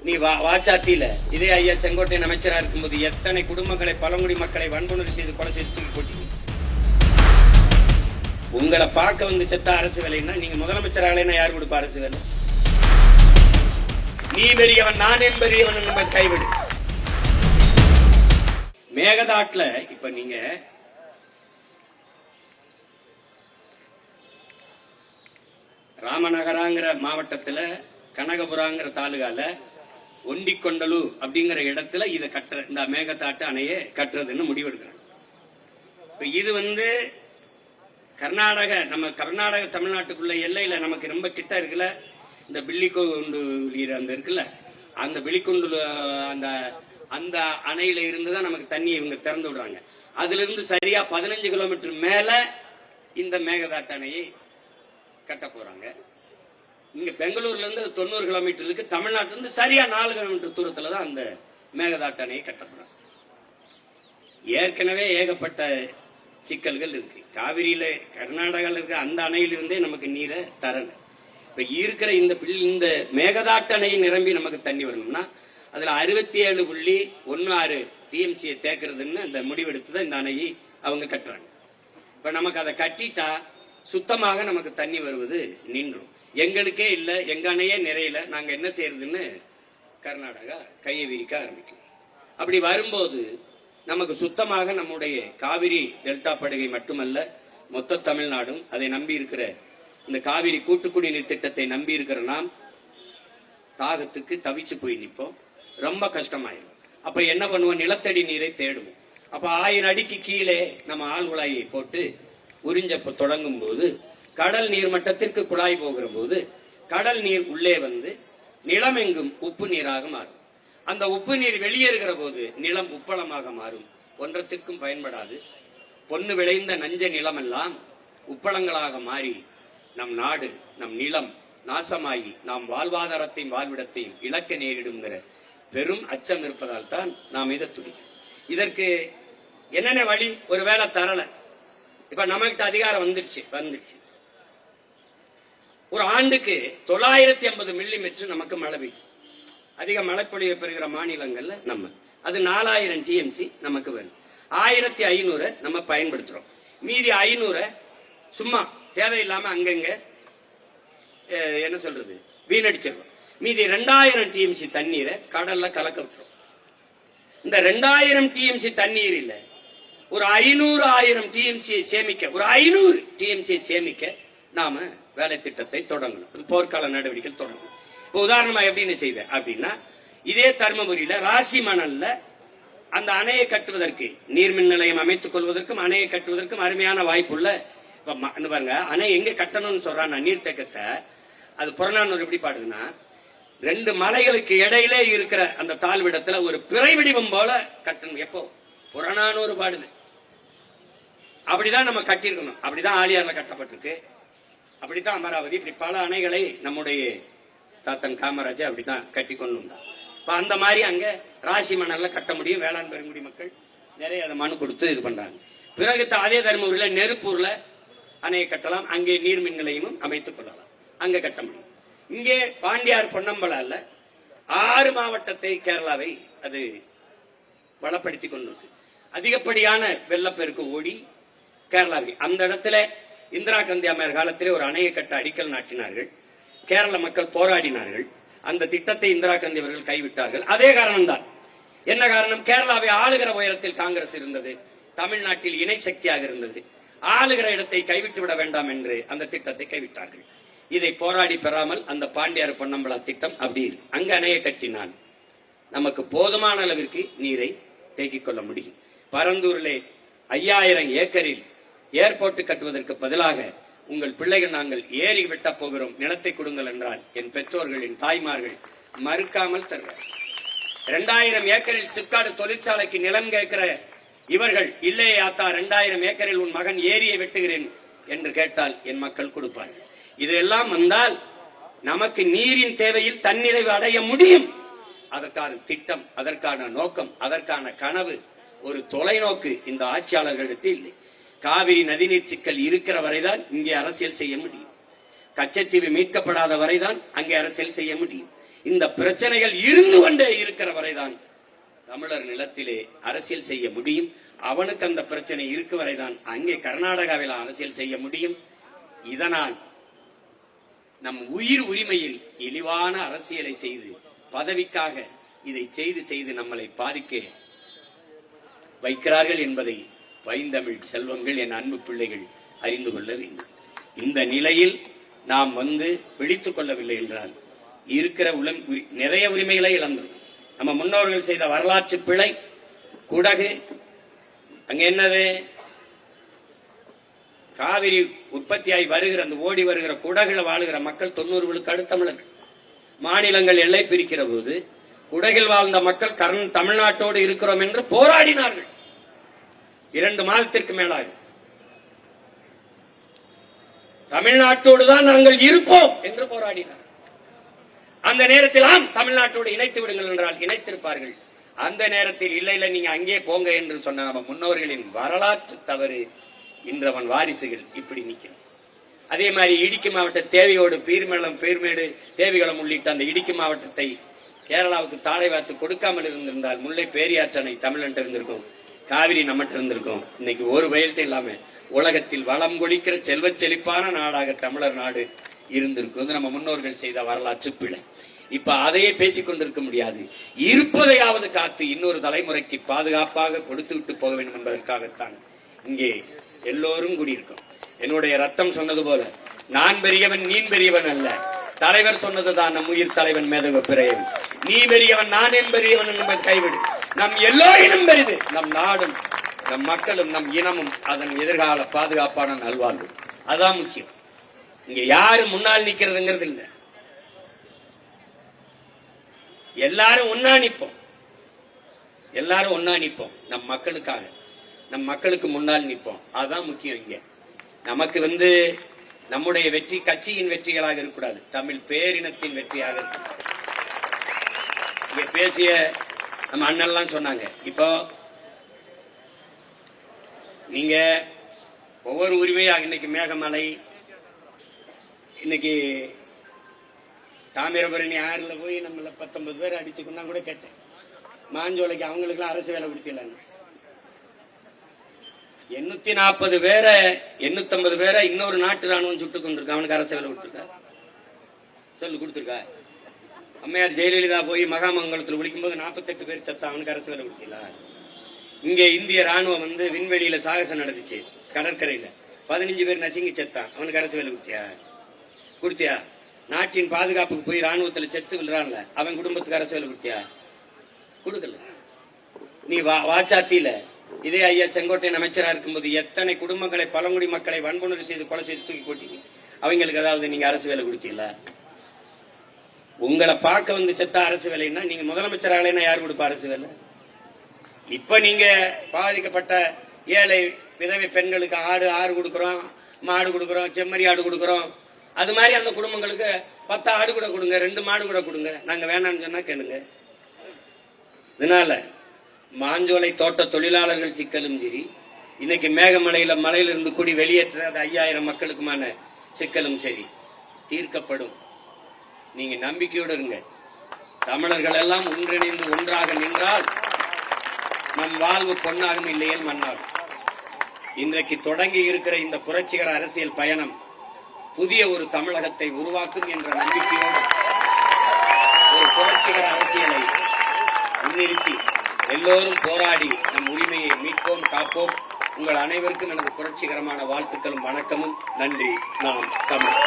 நீ வாச்சாத்தியில இதே ஐயா செங்கோட்டையன் அமைச்சரா இருக்கும்போது எத்தனை குடும்பங்களை பழங்குடி மக்களை வன்புணர்வு செய்து கொலை செய்து தூக்கி போட்டீங்க. உங்களை பார்க்க வந்து செத்த அரசு வேலைன்னா நீங்க முதலமைச்சராகலைன்னா யார் கொடுப்பா அரசு வேலை? நீ பெரியவன் நானே பெரியவன் நம்ம கைவிடு. மேகதாட்டுல இப்ப நீங்க ராமநகராங்கிற மாவட்டத்துல கனகபுராங்கிற தாலுகால ஒண்டிக்கொண்டலு அப்படிங்கிற இடத்துல இதை கட்டுற இந்த மேகதாட்டு அணையை கட்டுறதுன்னு முடிவெடுக்கிறாங்க. இப்ப இது கர்நாடக நம்ம கர்நாடக தமிழ்நாட்டுக்குள்ள எல்லையில நமக்கு ரொம்ப கிட்ட இருக்குல்ல, இந்த பில்லிக்கொண்டு அந்த இருக்குல்ல, அந்த பில்லிக்கொண்டு அந்த அந்த அணையில இருந்துதான் நமக்கு தண்ணி இவங்க திறந்து விடுறாங்க. அதுல இருந்து சரியா 15 கிலோமீட்டர் மேல இந்த மேகதாட்டு அணையை கட்ட போறாங்க. இங்க பெங்களூர்ல இருந்து 90 கிலோமீட்டர் இருக்கு. தமிழ்நாட்டில இருந்து சரியா 4 கிலோமீட்டர் தூரத்துல தான் அந்த மேகதாட்டு அணையை கட்டப்படுறாங்க. ஏற்கனவே ஏகப்பட்ட சிக்கல்கள் இருக்கு. காவிரியில கர்நாடகாவில் இருக்க அந்த அணையிலிருந்தே நமக்கு நீரை தரல. இப்ப இருக்கிற இந்த மேகதாட்டு அணையை நிரம்பி நமக்கு தண்ணி வரணும்னா அதுல 67.16 டிஎம்சியை தேக்கிறதுன்னு அந்த முடிவெடுத்துதான் இந்த அணையை அவங்க கட்டுறாங்க. இப்ப நமக்கு அதை கட்டிட்டா சுத்தமாக நமக்கு தண்ணி வருவது நின்றும். எங்களுக்கே இல்ல, எங்க அணையே நிறையல, நாங்க என்ன செய்யறதுன்னு கர்நாடகா கையை விரிக்க ஆரம்பிக்கும். அப்படி வரும்போது நமக்கு சுத்தமாக நம்முடைய காவிரி டெல்டா படுகை மட்டுமல்ல, மொத்த தமிழ்நாடும் அதை நம்பி இருக்கிற இந்த காவிரி கூட்டுக்குடிநீர் திட்டத்தை நம்பி இருக்கிற நாம் தாகத்துக்கு தவிச்சு போய் நிற்போம். ரொம்ப கஷ்டமாயிரும். அப்ப என்ன பண்ணுவோம்? நிலத்தடி நீரை தேடுவோம். அப்ப 1000 அடிக்கு கீழே நம்ம ஆழ்குழாயை போட்டு உறிஞ்ச தொடங்கும் போது கடல் நீர் மட்டத்திற்கு குழாய் போகிற போது கடல் நீர் உள்ளே வந்து நிலம் எங்கும் உப்பு நீராக மாறும். அந்த உப்பு நீர் வெளியேறுகிற போது நிலம் உப்பளமாக மாறும். ஒன்றத்திற்கும் பயன்படாது. பொன்னு விளைந்த நஞ்ச நிலமெல்லாம் உப்பளங்களாக மாறி நம் நாடு நம் நிலம் நாசமாகி நாம் வாழ்வாதாரத்தையும் வாழ்விடத்தையும் இழக்க நேரிடுங்கிற பெரும் அச்சம் இருப்பதால் தான் நாம் இதை துடிக்கும். இதற்கு என்னென்ன வழி? ஒருவேளை தரல, இப்ப நம்மகிட்ட அதிகாரம் வந்துருச்சு. ஒரு ஆண்டுக்கு 950 மில்லிமீட்டர் நமக்கு மழை பெய்யும். அதிக மழைப்பொழிவை பெறுகிற மாநிலங்கள்ல அது 4000 டிஎம்சி நமக்கு வரும். 1500 நம்ம பயன்படுத்துறோம். மீதி 500 சும்மா தேவையில்லாம அங்கங்க என்ன சொல்றது வீணடிச்சிடும். மீதி 2000 டிஎம்சி தண்ணீரை கடல்ல கலக்க விட்டுரும். இந்த 2000 டிஎம்சி தண்ணீர் இல்ல, ஒரு 500,000 டிஎம்சியை சேமிக்க, ஒரு 500 டிஎம்சியை சேமிக்க நாம வேலை திட்டத்தை தொடங்கணும். போர்க்கால நடவடிக்கைகள் தொடங்கணும். உதாரணமா எப்படின்னு செய்த அப்படின்னா, இதே தர்மபுரியில ராசி மணல்ல அந்த அணையை கட்டுவதற்கு, நீர்மின் நிலையம் அமைத்துக் கொள்வதற்கும் அணையை கட்டுவதற்கும் அருமையான வாய்ப்புள்ள பாருங்க. அணை எங்க கட்டணும்னு சொல்றான் நீர்த்தேக்கத்தை, அது புறநானூறு எப்படி பாடுதுன்னா, 2 மலைகளுக்கு இடையிலே இருக்கிற அந்த தாழ்விடத்துல ஒரு பிறை வடிவம் போல கட்டணும். எப்போ புறநானூறு பாடுது. அப்படிதான் நம்ம கட்டியிருக்கணும். அப்படிதான் ஆலியார்ல கட்டப்பட்டிருக்கு. அப்படித்தான் அமராவதி. இப்படி பல அணைகளை நம்முடைய தாத்தன் காமராஜர் அப்படித்தான் கட்டி கொண்டு வந்தார். அந்த மாதிரி அங்க ராசி மணல்ல கட்ட முடியும். வேளாண் பெருங்குடி மக்கள் நிறைய அதை மனு கொடுத்து இது பண்றாங்க. பிறகு அதே தர்மபுரியில நெருப்பூர்ல அணையை கட்டலாம். அங்கே நீர்மின் நிலையமும் அமைத்துக் கொள்ளலாம். அங்க கட்ட முடியும். இங்கே பாண்டியார் பொன்னம்பலால 6 மாவட்டத்தை கேரளாவை அது வளப்படுத்தி கொண்டிருக்கு. அதிகப்படியான வெள்ளப்பெருக்கு ஓடி கேரளாவை அந்த இடத்துல இந்திரா காந்தி அம்மையார் காலத்திலே ஒரு அணையை கட்ட அடிக்கல் நாட்டினார்கள். கேரள மக்கள் போராடினார்கள். அந்த திட்டத்தை இந்திரா காந்தி அவர்கள் கைவிட்டார்கள். அதே காரணம்தான். என்ன காரணம்? கேரளாவை ஆளுகிற உயரத்தில் காங்கிரஸ் இருந்தது. தமிழ்நாட்டில் இணை சக்தியாக இருந்தது. ஆளுகிற இடத்தை கைவிட்டு விட வேண்டாம் என்று அந்த திட்டத்தை கைவிட்டார்கள். இதை போராடி பெறாமல் அந்த பாண்டியார் பொன்னம்பலா திட்டம் அப்படி இருக்கு. அங்க அணையை கட்டினால் நமக்கு போதுமான அளவிற்கு நீரை தேக்கிக் கொள்ள முடியும். பரந்தூரிலே 5000 ஏக்கரில் ஏர்போர்ட் கட்டுவதற்கு பதிலாக உங்கள் பிள்ளைகள் நாங்கள் ஏறி வெட்ட போகிறோம், நிலத்தை கொடுங்கள் என்றால் என் பெற்றோர்கள் என் தாய்மார்கள் மறுக்காமல் தருவார். 2000 ஏக்கரில் சிப்காடு தொழிற்சாலைக்கு நிலம் கேட்கிற இவர்கள் இல்லையே ஆத்தா 2000 ஏக்கரில் உன் மகன் ஏரியை வெட்டுகிறேன் என்று கேட்டால் என் மக்கள் கொடுப்பார்கள். இதெல்லாம் வந்தால் நமக்கு நீரின் தேவையில் தன்னிறைவு அடைய முடியும். அதற்கான திட்டம், அதற்கான நோக்கம், அதற்கான கனவு, ஒரு தொலைநோக்கு இந்த ஆட்சியாளர்களிடத்தில் இல்லை. காவிரி நதிநீர் சிக்கல் இருக்கிற வரைதான் இங்கே அரசியல் செய்ய முடியும். கச்சத்தீவு மீட்கப்படாத வரைதான் அங்கே அரசியல் செய்ய முடியும். இந்த பிரச்சனைகள் இருந்து கொண்டே இருக்கிற வரைதான் தமிழர் நிலத்திலே அரசியல் செய்ய முடியும். அவனுக்கு அந்த பிரச்சனை இருக்கு வரைதான் அங்கே கர்நாடகாவில் அரசியல் செய்ய முடியும். இதனால் நம் உயிர் உரிமையில் இழிவான அரசியலை செய்து பதவிக்காக இதை செய்து நம்மளை பாதிக்க வைக்கிறார்கள் என்பதை பைந்தமிழ் செல்வங்கள், என் அன்பு பிள்ளைகள் அறிந்து கொள்ள வேண்டும். இந்த நிலையில் நாம் விழித்துக் கொள்ளவில்லை என்றால் இருக்கிற நிறைய உரிமைகளை இழந்துடும். நம்ம முன்னோர்கள் செய்த வரலாற்று பிழை. குடகு அங்க என்னது, காவிரி உற்பத்தியாகி வருகிற அந்த ஓடி வருகிற குடகுல வாழுகிற மக்கள் 90 விழுக்காடு தமிழர்கள். மாநிலங்கள் எல்லை பிரிக்கிற போது குடகில் வாழ்ந்த மக்கள் தமிழ்நாட்டோடு இருக்கிறோம் என்று போராடினார்கள். 2 மாதத்திற்கு மேலாக தமிழ்நாட்டோடு தான் நாங்கள் இருப்போம் என்று போராடினார். அந்த நேரத்தில் தமிழ்நாட்டோடு இணைத்து விடுங்கள் என்றால் இணைத்திருப்பார்கள். அந்த நேரத்தில் இல்லை நீங்க அங்கே போங்க என்று சொன்ன நம்ம முன்னோர்களின் வரலாற்று தவறு இன்றவன் வாரிசுகள் இப்படி நிற்கும். அதே மாதிரி இடுக்கி மாவட்ட தேவையோடு பீர்மேடு தேவிகுளம் உள்ளிட்ட அந்த இடுக்கி மாவட்டத்தை கேரளாவுக்கு தாரை வார்த்து கொடுக்காமல் இருந்திருந்தால் முல்லை பேரியாற்றணை தமிழன் இருந்திருக்கும், காவிரி நம்மட்டு இருந்திருக்கும். இன்னைக்கு ஒரு வயல்ட்டு இல்லாம உலகத்தில் வளம் கொளிக்கிற செல்வ செழிப்பான நாடாக தமிழர் நாடு இருந்திருக்கும். நம்ம முன்னோர்கள் செய்த வரலாற்று பிழை. இப்ப அதையே பேசிக் கொண்டிருக்க முடியாது. இருப்பதையாவது காத்து இன்னொரு தலைமுறைக்கு பாதுகாப்பாக கொடுத்து விட்டு போக வேண்டும் என்பதற்காகத்தான் இங்கே எல்லோரும் கூடியிருக்கும். என்னுடைய ரத்தம் சொன்னது போல நான் பெரியவன் நீ பெரியவன் அல்ல. தலைவர் சொன்னதுதான் நம் உயிர் தலைவன் மேதக பிறையன். நீ பெரியவன் நான் என் பெரியவன் என்பதை கைவிடு. நம் எல்லோரினும் பெரிது நம் நாடும் நம் மக்களும் நம் இனமும் அதன் எதிர்கால பாதுகாப்பான நல்வாழ்வு. அதான் முக்கியம். இங்க யாரு முன்னால் நிக்கிறதுங்கிறது இல்ல. எல்லாரும் ஒன்னா நிப்போம். எல்லாரும் ஒன்னா நிப்போம். நம் மக்களுக்காக நம் மக்களுக்கு முன்னால் நிற்போம். அதுதான் முக்கியம். இங்க நமக்கு நம்முடைய வெற்றி கட்சியின் வெற்றிகளாக இருக்கக்கூடாது, தமிழ் பேரினத்தின் வெற்றியாக இருக்கு. இங்க பேசிய நம்ம அண்ணெல்லாம் சொன்னாங்க. இப்போ நீங்க ஒவ்வொரு உரிமையாக இன்னைக்கு மேகமலை, இன்னைக்கு தாமிரபரணி ஆறுல போய் நம்மள 19 பேர் அடிச்சுக்கொண்டா கூட கேட்டேன். மாஞ்சோலைக்கு அவங்களுக்கு அரசு வேலை கொடுத்தலான்னு 840 பேரை 850 பேரை இன்னொரு நாட்டு ராணுவம் சுட்டுக் கொண்டிருக்க. அவனுக்கு அரசு வேலை கொடுத்திருக்கா? சொல்லு, கொடுத்திருக்கா? அம்மையார் ஜெயலலிதா போய் மகாமங்கலத்தில் விழிக்கும் போது 48 பேர் செத்தா. அவனுக்கு அரசு வேலை கொடுத்தீங்களா? இங்க இந்திய ராணுவம் விண்வெளியில சாகசம் நடந்துச்சு கடற்கரையில, 15 பேர் நசுங்கி செத்தான். அவனுக்கு அரசு வேலை கொடுத்தியா? நாட்டின் பாதுகாப்புக்கு போய் ராணுவத்துல செத்து விழுறான்ல, அவன் குடும்பத்துக்கு அரசு வேலை கொடுக்கல. நீ வாச்சாத்தியில இதே ஐயா செங்கோட்டையன் அமைச்சரா இருக்கும்போது எத்தனை குடும்பங்களை, பழங்குடி மக்களை வன்புணர்வு செய்து கொலை செய்து தூக்கி போட்டீங்க. அவங்களுக்கு ஏதாவது நீங்க அரசு வேலை கொடுத்தீங்களா? உங்களை பார்க்க செத்த அரசு வேலைன்னா நீங்க முதலமைச்சராகலைன்னா யாரு கொடுப்பா அரசு வேலை? இப்ப நீங்க பாதிக்கப்பட்ட ஏழை விதவை பெண்களுக்கு ஆடு கொடுக்கிறோம், மாடு கொடுக்கிறோம், செம்மறி ஆடு கொடுக்கிறோம். அது மாதிரி அந்த குடும்பங்களுக்கு 10 ஆடு கூட கொடுங்க, 2 மாடு கூட கொடுங்க. நாங்க வேணாம்னு சொன்னா கேளுங்க. இதனால மாஞ்சோலை தோட்ட தொழிலாளர்கள் சிக்கலும் சரி, இன்னைக்கு மேகமலையில மலையிலிருந்து கூடி வெளியேற்ற 5000 மக்களுக்குமான சிக்கலும் சரி தீர்க்கப்படும். நீங்க நம்பிக்கையோடு இருங்க. தமிழர்கள் எல்லாம் ஒன்றிணைந்து ஒன்றாக நின்றால் நம் வாழ்வு பொன்னாகும், இல்லையேல் மண்ணாகும். இன்றைக்கு தொடங்கி இருக்கிற இந்த புரட்சிகர அரசியல் பயணம் புதிய ஒரு தமிழகத்தை உருவாக்கும் என்ற நம்பிக்கையோடு ஒரு புரட்சிகர அரசியலை முன்னிறுத்தி எல்லோரும் போராடி நம் உரிமையை மீட்போம், காப்போம். உங்கள் அனைவருக்கும் எனது புரட்சிகரமான வாழ்த்துக்களும் வணக்கமும். நன்றி. நாம் தமிழ்.